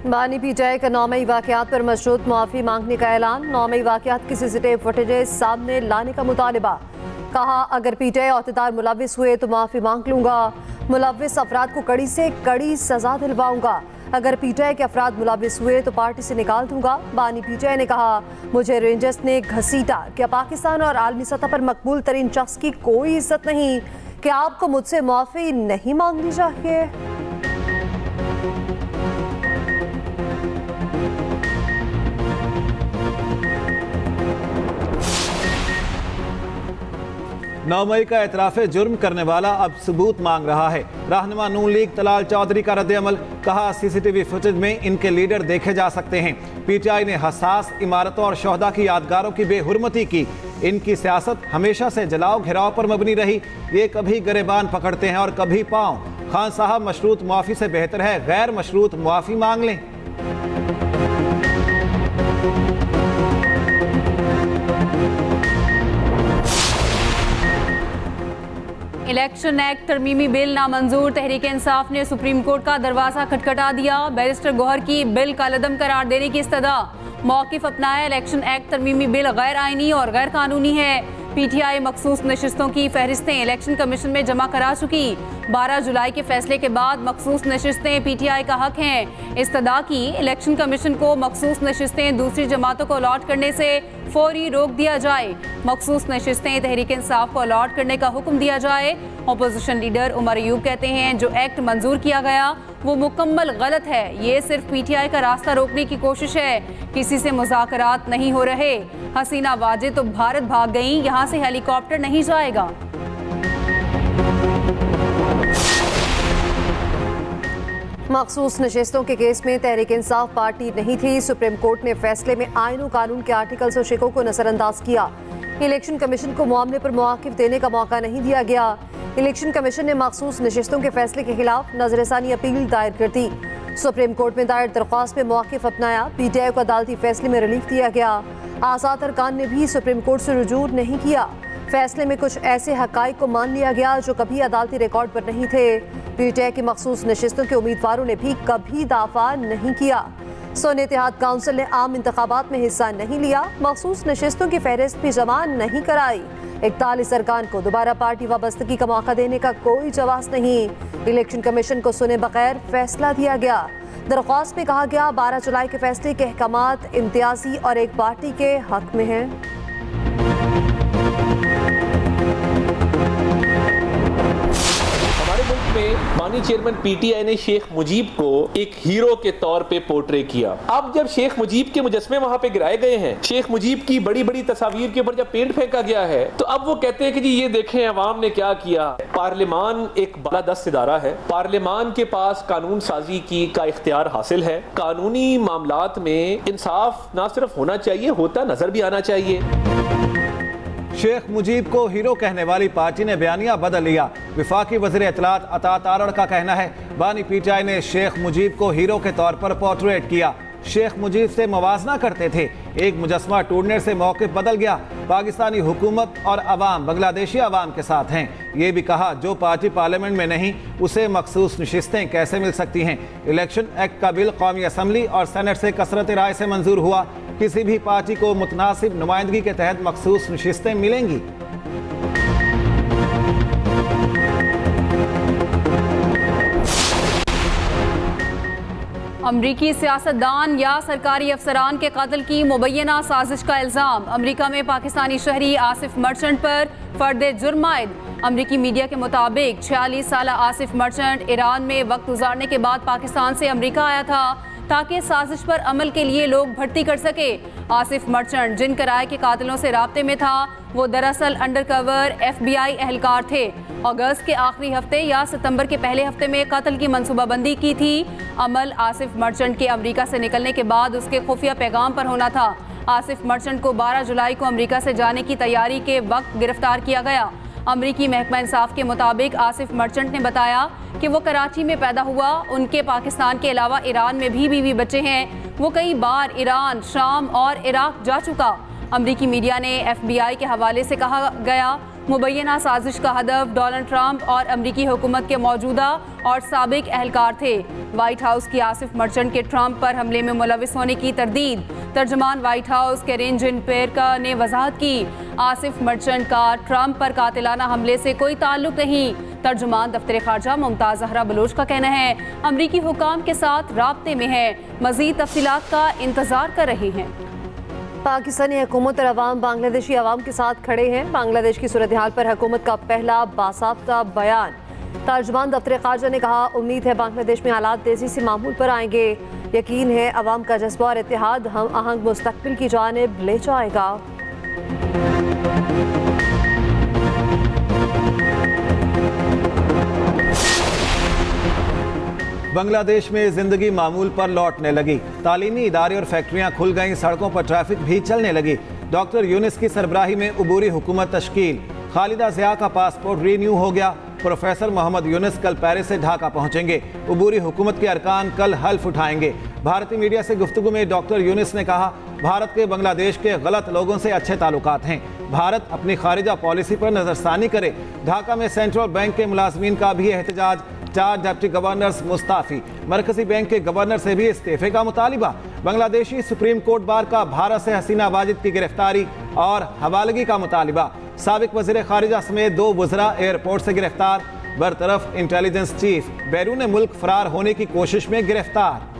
बानी पीटीआई का 9 मई वाकयात पर मशरूत मुआफ़ी मांगने का ऐलान। 9 मई वाकयात की सीसीटीवी फुटेजेस सामने लाने का मुतालिबा। कहा अगर पीटीआई अहदेदार मुलव्विस हुए तो माफ़ी मांग लूंगा। मुलव्विस अफराद को कड़ी से कड़ी सजा दिलवाऊंगा। अगर पीटीआई के अफराद मुलव्विस हुए तो पार्टी से निकाल दूंगा। बानी पीटीआई ने कहा मुझे रेंजर्स ने घसीटा। क्या पाकिस्तान और आलमी सतह पर मकबूल तरीन शख्स की कोई इज्जत नहीं? क्या आपको मुझसे माफ़ी नहीं मांगनी चाहिए? नौ मई का एतराफ़ जुर्म करने वाला अब सबूत मांग रहा है। रहनुमा नून लीग तलाल चौधरी का रद्द-ए-अमल। कहा सीसीटीवी फुटेज में इनके लीडर देखे जा सकते हैं। पीटीआई ने हसास इमारतों और शोहदा की यादगारों की बेहुरमती की। इनकी सियासत हमेशा से जलाओ घिराव पर मबनी रही। ये कभी गरेबान पकड़ते हैं और कभी पाँव। खान साहब मशरूत मुआफ़ी से बेहतर है गैर मशरूत मुआफ़ी मांग लें। इलेक्शन एक्ट तरमीमी बिल नामंजूर। तहरीक इंसाफ ने सुप्रीम कोर्ट का दरवाजा खटखटा दिया। बैरिस्टर गौहर की बिल कालदम करार देने की इस्तदा। मौक़िफ़ अपनाया। इलेक्शन एक्ट तरमीमी बिल गैर आइनी और गैर कानूनी है। पीटीआई मखसूस नशिस्तों की फहरिस्तें इलेक्शन कमीशन में जमा करा चुकी। 12 जुलाई के फैसले के बाद मखसूस नशिस्तें पीटीआई का हक हैं। इस्तदा की इलेक्शन कमीशन को मखसूस नशिस्तें दूसरी जमातों को अलॉट करने से फौरी रोक दिया जाए। मखसूस नशिस्तें तहरीक इंसाफ को अलॉट करने का हुक्म दिया जाए। अपोजिशन लीडर उमर अयूब कहते हैं जो एक्ट मंजूर किया गया वो मुकम्मल गलत है। ये सिर्फ पीटीआई का रास्ता रोकने की कोशिश है। किसी से मुज़ाकरात नहीं हो रहे। हसीना वाजिद तो भारत भाग गई, यहाँ से हेलीकॉप्टर नहीं जाएगा। मखसूस नशिस्तों के केस में तहरीक इंसाफ पार्टी नहीं थी। सुप्रीम कोर्ट ने फैसले में आइन और कानून के आर्टिकल्स और शिकों को नजरअंदाज किया। इलेक्शन कमीशन को मामले पर मौक़िफ़ देने का मौका नहीं दिया गया। इलेक्शन कमीशन ने मखसूस नशिस्तों के फैसले के खिलाफ नजरसानी अपील दायर कर दी। सुप्रीम कोर्ट में दायर दरख्वास्त में मौक़िफ़ अपनाया। पीटीआई को अदालती फैसले में रिलीफ दिया गया। आज़ाद अरकान ने भी सुप्रीम कोर्ट से रुजू नहीं किया। फैसले में कुछ ऐसे हक़ाइक़ को मान लिया गया जो कभी अदालती रिकॉर्ड पर नहीं थे। पीटीआई की मखसूस नशिस्तों के उम्मीदवारों ने भी कभी दाफा नहीं किया। सुन्नी इत्तेहाद काउंसिल ने आम इंतखाबात में हिस्सा नहीं लिया। मखसूस नशिस्तों की फहरिस्त भी जमा नहीं कराई। 41 अरकान को दोबारा पार्टी वाबस्तगी का मौका देने का कोई जवाब नहीं। इलेक्शन कमीशन को सुने बगैर फैसला दिया गया। दरख्वास्त में कहा गया 12 जुलाई के फैसले के अहकामात इम्तियाजी और एक पार्टी के हक में हैं। में बानी चेयरमैन पीटीआई ने शेख मुजीब को एक हीरो के तौर पे पोर्ट्रे किया। अब जब शेख मुजीब के मुजस्मे वहां पे गिराए गए हैं, शेख मुजीब की बड़ी बड़ी तस्वीर के ऊपर जब पेंट फेंका गया है, तो अब वो कहते हैं कि जी ये देखें अवाम ने क्या किया। पार्लियामान एक बालादस्त इदारा है। पार्लियामान के पास कानून साजी की का इख्तियार हासिल है। कानूनी मामलात में इंसाफ ना सिर्फ होना चाहिए, होता नजर भी आना चाहिए। शेख मुजीब को हीरो कहने वाली पार्टी ने बयानिया बदल लिया। विफाकी वज़ीर इत्तलात अता तारड़ का कहना है बानी पीटीआई ने शेख मुजीब को हीरो के तौर पर पोर्ट्रेट किया। शेख मुजीब से मवाजना करते थे। एक मुजस्मा टूटने से मौक़िफ़ बदल गया। पाकिस्तानी हुकूमत और अवाम बांग्लादेशी अवाम के साथ हैं। ये भी कहा जो पार्टी पार्लियामेंट में नहीं उसे मखसूस नशिस्तें कैसे मिल सकती हैं। इलेक्शन एक्ट का बिल कौमी असम्बली और सेनेट से कसरत राय से मंजूर हुआ। किसी भी पार्टी को मुतनासिब नुमाइंदगी के तहत मखसूस नशिस्तें मिलेंगी। अमरीकी सियासतदान या सरकारी अफसरान के कत्ल की मुबैना साजिश का इल्ज़ाम। अमरीका में पाकिस्तानी शहरी आसिफ मर्चेंट पर फर्द जुर्म आयद। अमरीकी मीडिया के मुताबिक 46 साल आसिफ मर्चेंट ईरान में वक्त गुजारने के बाद पाकिस्तान से अमरीका आया था ताकि साजिश पर अमल के लिए लोग भर्ती कर सके। आसिफ मर्चेंट जिन किराए के कातिलों से राब्ते में था वो दरअसल अंडरकवर FBI एहलकार थे। अगस्त के आखिरी हफ्ते या सितंबर के पहले हफ्ते में कत्ल की मनसूबाबंदी की थी। अमल आसिफ मर्चेंट के अमरीका से निकलने के बाद उसके खुफिया पैगाम पर होना था। आसिफ मर्चेंट को 12 जुलाई को अमरीका से जाने की तैयारी के वक्त गिरफ्तार किया गया। अमरीकी महकमा इंसाफ के मुताबिक आसिफ मर्चेंट ने बताया कि वो कराची में पैदा हुआ। उनके पाकिस्तान के अलावा ईरान में भी बीवी बच्चे हैं। वो कई बार ईरान, शाम और इराक जा चुका। अमरीकी मीडिया ने FBI के हवाले से कहा गया मुबैना साजिश का हदफ डोनाल्ड ट्रंप और अमरीकी हुकूमत के मौजूदा और साबिक एहलकार थे। व्हाइट हाउस की आसिफ मर्चेंट के ट्रंप पर हमले में मुलविस होने की तरदीद। तर्जमान व्हाइट हाउस कैरेन जिन पेयर ने वजाहत की, आसिफ मर्चेंट का ट्रंप पर कातिलाना हमले से कोई ताल्लुक नहीं। तर्जुमान दफ्तर खारजा मुमताज जहरा बलोच का कहना है, अमरीकी हुकाम के साथ राब्ते में है, मजीद तफसीलात का इंतजार कर रहे हैं। पाकिस्तानी हुकूमत और अवाम बांग्लादेशी अवाम के साथ खड़े हैं। बांग्लादेश की सूरत हाल पर हुकूमत का पहला बासाब्ता बयान। तर्जुमान दफ्तर खारजा ने कहा, उम्मीद है बांग्लादेश में हालात तेजी से मामूल पर आएंगे। यकीन है अवाम का जज्बा और इत्तेहाद हम आहंग मुस्तकबिल की जानिब ले जाएगा। बांग्लादेश में जिंदगी मामूल पर लौटने लगी। तालीमी इदारे और फैक्ट्रियां खुल गईं, सड़कों पर ट्रैफिक भी चलने लगी। डॉक्टर यूनिस की सरबराही में उबूरी हुकूमत तश्कील। खालिदा ज़िया का पासपोर्ट रीन्यू हो गया। प्रोफेसर मोहम्मद यूनिस कल पेरिस से ढाका पहुंचेंगे। उबूरी हुकूमत के अरकान कल हल्फ उठाएंगे। भारतीय मीडिया से गुफ्तगू में डॉक्टर यूनिस ने कहा, भारत के बांग्लादेश के गलत लोगों से अच्छे ताल्लुकात हैं। भारत अपनी खारिजा पॉलिसी पर नजरसानी करे। ढाका में सेंट्रल बैंक के मुलाजमीन का भी एहतजाज। 4 डिप्टी गवर्नर्स मुस्ताफी। मरकजी बैंक के गवर्नर से भी इस्तीफे का मुतालिबा। बांग्लादेशी सुप्रीम कोर्ट बार का भारत से हसीना वाजिद की गिरफ्तारी और हवालगी का मुतालिबा। साबिक वज़ीर खारिजा समेत 2 वज़रा एयरपोर्ट से गिरफ्तार। बरतरफ इंटेलिजेंस चीफ, बैरून मुल्क फरार होने की कोशिश में गिरफ्तार।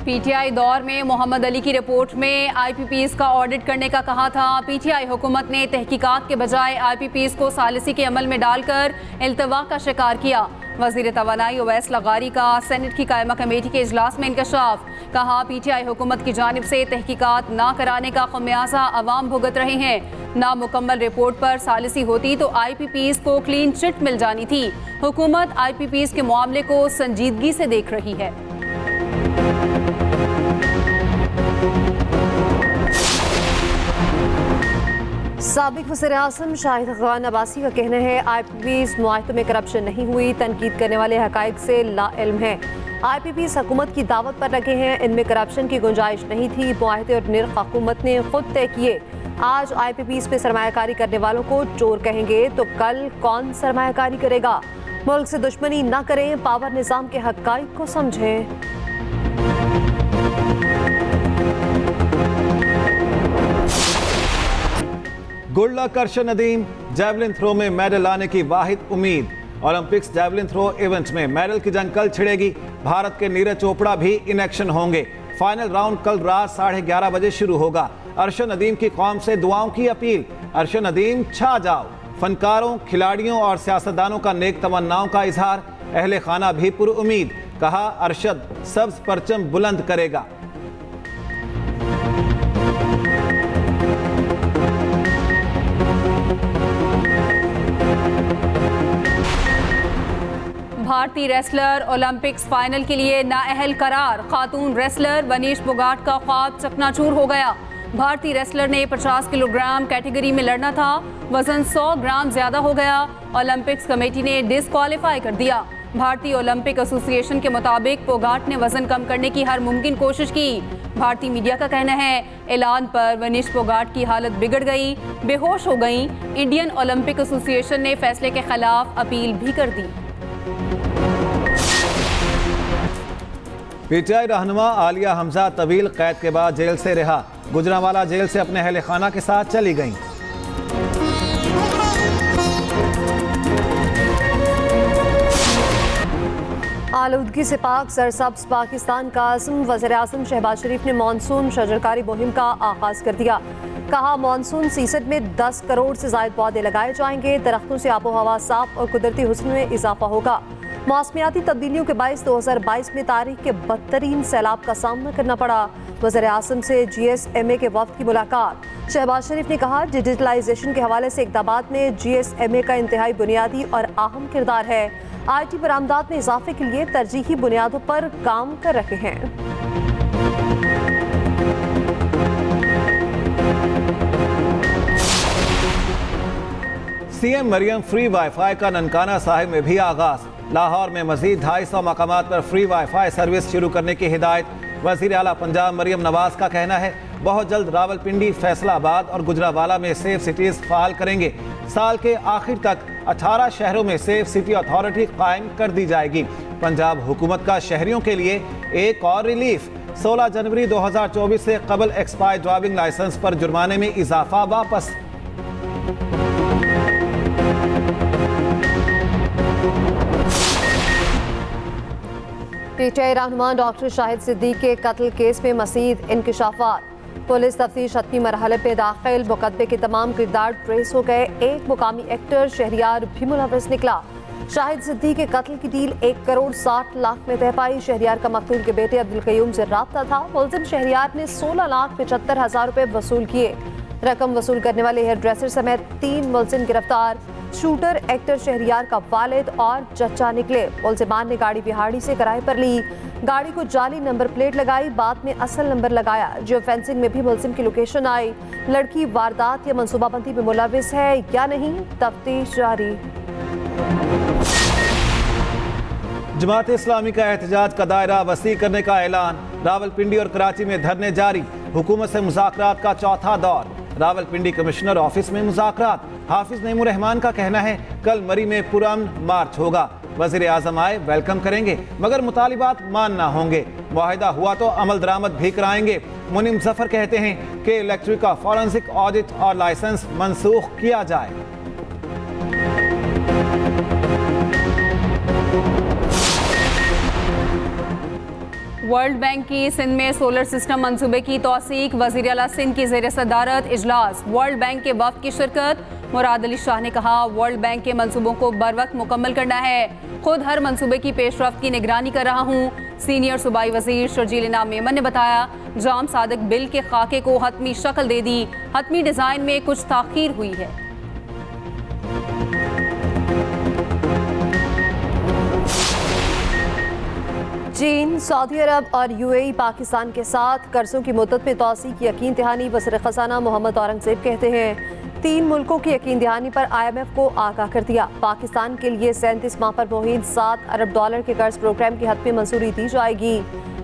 पीटीआई दौर में मोहम्मद अली की रिपोर्ट में आईपीपीएस का ऑडिट करने का कहा था। पीटीआई हुकूमत ने तहकीकात के बजाय आईपीपीएस को सालिसी के अमल में डालकर इल्तवा का शिकार किया। वज़ीर तवानाई ओवैस लगारी का सेनेट की कायमा कमेटी के इजलास में इंकशाफ। कहा, पीटीआई हुकूमत की जानिब से तहकीकात ना कराने का खमियाजा अवाम भुगत रहे हैं। नामुकम्मल रिपोर्ट पर सालिसी होती तो आईपीपीएस को क्लीन चिट मिल जानी थी। हुकूमत आईपीपीएस के मामले को संजीदगी से देख रही है। साबिक वज़ीर-ए-आज़म शाहिद खान अब्बासी का कहना है, आईपीपीएस मुआहदे में करप्शन नहीं हुई। तनकीद करने वाले हकाइक से लाइल्म है। आईपीपीएस हुकूमत की दावत पर रखे हैं, इनमें करप्शन की गुंजाइश नहीं थी। मुआहदे और निर्ख हुकूमत ने खुद तय किए। आज आईपीपीएस पे सरमायाकारी करने वालों को चोर कहेंगे तो कल कौन सरमायाकारी करेगा। मुल्क से दुश्मनी न करें, पावर निज़ाम के हकाइक को समझें। Good luck Arshad Nadeem. Javelin throw में मेडल लाने की वाहिद उम्मीद। ओलंपिक्स जैवलिन थ्रो इवेंट में मेडल की जंग कल छिड़ेगी। भारत के नीरज चोपड़ा भी इन एक्शन होंगे। फाइनल राउंड कल रात 11:30 बजे शुरू होगा। अर्शद नदीम की कौम से दुआओं की अपील। अर्शद नदीम छा जाओ। फनकारों, खिलाड़ियों और सियासतदानों का नेक तमन्नाओं का इजहार। अहले खाना भी पुरुउम्मीद। कहा, अरशद सब्ज परचम बुलंद करेगा। भारतीय रेसलर ओलंपिक्स फाइनल के लिए नाअहल करार। खातून रेसलर वनीश फोगाट का ख्वाब चकनाचूर हो गया। भारतीय रेसलर ने 50 किलोग्राम कैटेगरी में लड़ना था, वजन 100 ग्राम ज्यादा हो गया। ओलंपिक्स कमेटी ने डिस्क्वालीफाई कर दिया। भारतीय ओलंपिक एसोसिएशन के मुताबिक फोगाट ने वजन कम करने की हर मुमकिन कोशिश की। भारतीय मीडिया का कहना है, ऐलान पर वनीश फोगाट की हालत बिगड़ गई, बेहोश हो गई। इंडियन ओलंपिक एसोसिएशन ने फैसले के खिलाफ अपील भी कर दी। पीटीआई रहनुमा आलिया हमजा तवील कैद के बाद जेल से रिहा। गुजरांवाला जेल से अपने अहले खाना के साथ चली गईं। आलूदगी से पाक सरसब्ज पाकिस्तान का आज़म। वज़ीर-ए-आज़म शहबाज शरीफ ने मानसून शजरकारी मुहिम का आगाज कर दिया। कहा, मानसून सीजन में 10 करोड़ से ज़ायद पौधे लगाए जाएंगे। दरख्तों से आबो हवा साफ और कुदरती हुस्न में इजाफा होगा। मौसमियाती तब्दीलियों के बायस 2022 में तारीख के बदतरीन सैलाब का सामना करना पड़ा। वज़ीर-ए-आज़म से GSMA के वफ्द की मुलाकात। शहबाज शरीफ ने कहा, डिजिटलाइजेशन के हवाले से इक़दामात में GSMA का इंतहाई बुनियादी और अहम किरदार है। IT बरामदात में इजाफे के लिए तरजीही बुनियादों पर काम कर रहे हैं। CM मरियम फ्री वाईफाई का ननकाना साहिब में भी आगाज। लाहौर में मजीद 250 मकामात पर फ्री वाईफाई सर्विस शुरू करने की हिदायत। वज़ीर आला पंजाब मरियम नवाज का कहना है बहुत जल्द रावलपिंडी, फैसलाबाद और गुजरावाला में सेफ सिटीज फाल करेंगे। साल के आखिर तक 18 शहरों में सेफ सिटी अथॉरिटी कायम कर दी जाएगी। पंजाब हुकूमत का शहरियों के लिए एक और रिलीफ। 16 जनवरी 2024 से कबल एक्सपायर्ड ड्राइविंग लाइसेंस पर जुर्माने में इजाफा वापस। पीटीआई रहनुमा डॉक्टर शाहिद सिद्दीक के कत्ल केस में मज़ीद इंकशाफात। पुलिस तफ्तीश हतमी मरहले पे दाखिल। मुकदमे के तमाम किरदार ट्रेस हो गए। एक मुकामी एक्टर शहरियार भी मुलविस निकला। शाहिद सिद्दीक के कत्ल की डील 1 करोड़ 60 लाख में तय पाई। शहरियार का मकतूल के बेटे अब्दुल कयूम से राब्ता था। मुलजिम शहरियार ने 16,75,000 रुपए वसूल किए। रकम वसूल करने वाले हेयर ड्रेसर समेत 3 मुलजिम गिरफ्तार। शूटर एक्टर शहरियार का वालिद और चचा निकले। मुलजिमान ने गाड़ी बिहाड़ी से किराए पर ली। गाड़ी को जाली नंबर प्लेट लगाई, बाद में असल नंबर लगाया। जियो फेंसिंग में भी मुलजिम की लोकेशन आई। लड़की वारदात या मनसूबाबंदी में मुलविस है या नहीं, तफ्तीश जारी। जमात इस्लामी का एहतजाज का दायरा वसी करने का ऐलान। रावलपिंडी और कराची में धरने जारी। हुकूमत से मुज़ाकरात का चौथा दौर। रावलपिंडी कमिश्नर ऑफिस में मुज़ाकरात। हाफिज नईमुर रहमान का कहना है कल मरी में पुरअमन मार्च होगा। वज़ीर आज़म आए वेलकम करेंगे मगर मुतालिबात मानना होंगे। मुआहिदा हुआ तो अमल दरामद भी कराएंगे। मुनीम जफर कहते हैं कि इलेक्ट्रिक का फॉरेंसिक ऑडिट और लाइसेंस मनसूख किया जाए। वर्ल्ड बैंक की सिंध में सोलर सिस्टम मंसूबे की तौसीक। वज़ीर आला सिंध की ज़ेर सदारत इजलास। वर्ल्ड बैंक के वफ़द की शिरकत। मुराद अली शाह ने कहा वर्ल्ड बैंक के मंसूबों को बर वक्त मुकम्मल करना है। खुद हर मंसूबे की पेशरफ्त की निगरानी कर रहा हूँ। सीनियर सूबाई वज़ीर शर्जील इनाम मेमन ने बताया जाम सादक बिल के खाके को हतमी शक्ल दे दी। हतमी डिज़ाइन में कुछ ताख़ीर हुई है। चीन, सऊदी अरब और यूएई पाकिस्तान के साथ कर्जों की मुद्दत में तौसीक की यकीन दहानी। वज़ीर ख़ज़ाना मोहम्मद औरंगज़ेब कहते हैं 3 मुल्कों की यकीन दहानी पर IMF को आगाह कर दिया। पाकिस्तान के लिए 37 माह पर मुहित $7 अरब के कर्ज प्रोग्राम की हतमी मंजूरी दी जाएगी।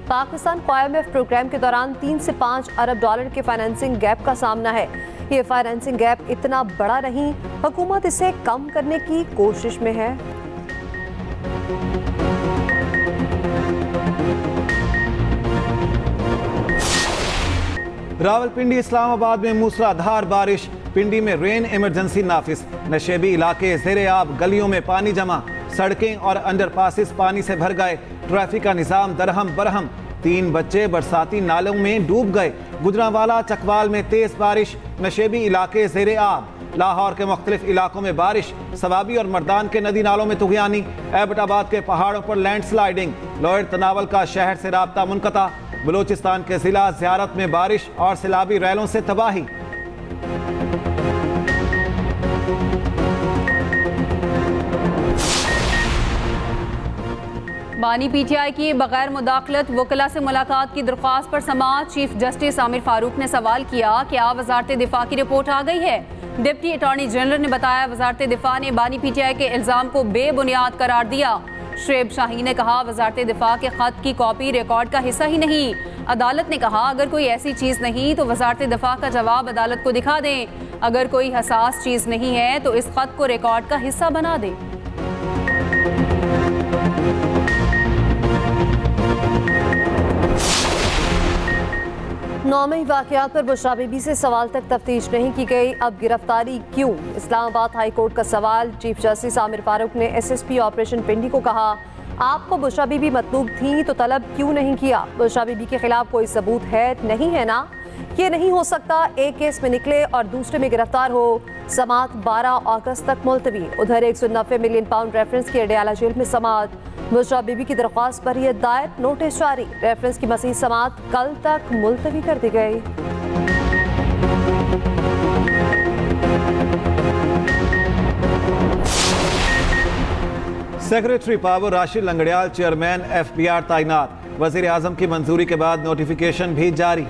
पाकिस्तान को IMF प्रोग्राम के दौरान 3 से $5 अरब के फाइनेंसिंग गैप का सामना है। ये फाइनेंसिंग गैप इतना बड़ा नहीं, हुकूमत इसे कम करने की कोशिश में है। रावलपिंडी, इस्लामाबाद में मूसलाधार बारिश। पिंडी में रेन इमरजेंसी नाफिज। नशेबी इलाके ज़ेरे आब, गलियों में पानी जमा। सड़कें और अंडरपासेस पानी से भर गए। ट्रैफिक का निज़ाम दरहम बरहम। 3 बच्चे बरसाती नालों में डूब गए। गुजरावाला चकवाल में तेज बारिश। नशेबी इलाके ज़ेरे आब। लाहौर के मुख्तलिफ इलाकों में बारिश। सवाबी और मर्दान के नदी नालों में तुगयानी। एबटाबाद के पहाड़ों पर लैंडस्लाइडिंग। लोअर तनावल का शहर से राब्ता मुनक़ता। बलूचिस्तान के जिला ज़ियारत में बारिश और सैलाबी रैलों से तबाही। बानी PTI की बगैर मुदाखलत वकला से मुलाकात की दरख्वास्त पर समाअत। चीफ जस्टिस आमिर फारूक ने सवाल किया क्या वजारत दिफा की रिपोर्ट आ गई है। डिप्टी अटॉर्नी जनरल ने बताया वजारत दिफा ने बानी PTI के इल्ज़ाम को बेबुनियाद करार दिया। शुएब शाहीन ने कहा वजारत दिफा के खत की कॉपी रिकॉर्ड का हिस्सा ही नहीं। अदालत ने कहा अगर कोई ऐसी चीज़ नहीं तो वजारत दिफा का जवाब अदालत को दिखा दें। अगर कोई हसास चीज़ नहीं है तो इस खत को रिकॉर्ड का हिस्सा बना दें। नौमी वाक़यात पर बुशरा बीबी से सवाल तक तफ्तीश नहीं की गई, अब गिरफ्तारी क्यों? इस्लामाबाद हाई कोर्ट का सवाल। चीफ जस्टिस आमिर फारूक ने SSP ऑपरेशन पिंडी को कहा आपको बुशरा बीबी मतलूब थी तो तलब क्यों नहीं किया? बुशरा बीबी के खिलाफ कोई सबूत है नहीं है ना? ये नहीं हो सकता एक केस में निकले और दूसरे में गिरफ्तार हो। समाअत 12 अगस्त तक मुलतवी। उधर 190 मिलियन पाउंड रेफरेंस की अडयाला जेल में समाअत। बुशरा बीबी की दरख्वास्त पर यह दायर नोटिस जारी। रेफरेंस की मज़ीद समाअत कल तक मुलतवी कर दी गई। Secretary power Rashid Langrial chairman FBR तैनात। वज़ीर आज़म की मंजूरी के बाद नोटिफिकेशन भी जारी।